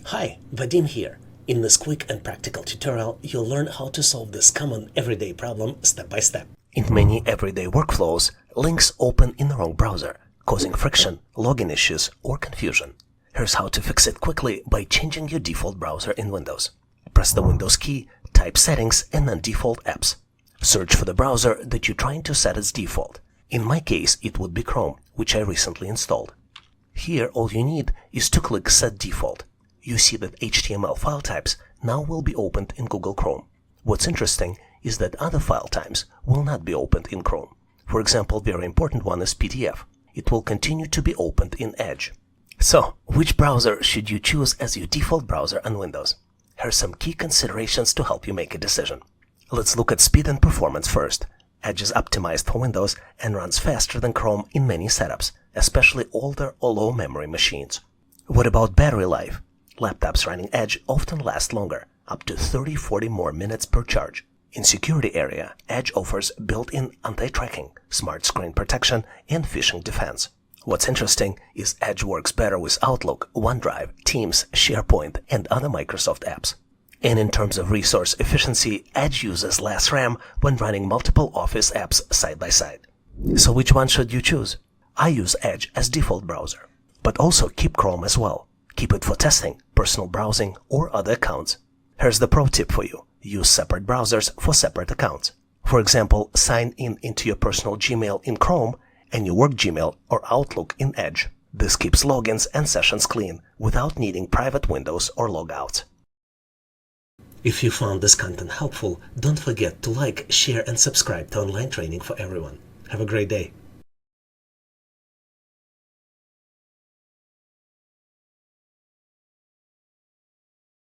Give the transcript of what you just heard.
Hi, Vadim here. In this quick and practical tutorial, you'll learn how to solve this common everyday problem step by step. In many everyday workflows, links open in the wrong browser, causing friction, login issues, or confusion. Here's how to fix it quickly by changing your default browser in Windows. Press the Windows key, type Settings, and then Default Apps. Search for the browser that you're trying to set as default. In my case, it would be Chrome, which I recently installed. Here, all you need is to click Set Default. You see that HTML file types now will be opened in Google Chrome. What's interesting is that other file types will not be opened in Chrome. For example, very important one is PDF. It will continue to be opened in Edge. So, which browser should you choose as your default browser on Windows? Here are some key considerations to help you make a decision. Let's look at speed and performance first. Edge is optimized for Windows and runs faster than Chrome in many setups, especially older or low memory machines. What about battery life? Laptops running Edge often last longer, up to 30-40 more minutes per charge. In security area, Edge offers built-in anti-tracking, smart screen protection, and phishing defense. What's interesting is Edge works better with Outlook, OneDrive, Teams, SharePoint, and other Microsoft apps. And in terms of resource efficiency, Edge uses less RAM when running multiple Office apps side by side. So which one should you choose? I use Edge as default browser, but also keep Chrome as well. Keep it for testing, personal browsing, or other accounts. Here's the pro tip for you. Use separate browsers for separate accounts. For example, sign in into your personal Gmail in Chrome and your work Gmail or Outlook in Edge. This keeps logins and sessions clean without needing private windows or logouts. If you found this content helpful, don't forget to like, share, and subscribe to Online Training for Everyone. Have a great day.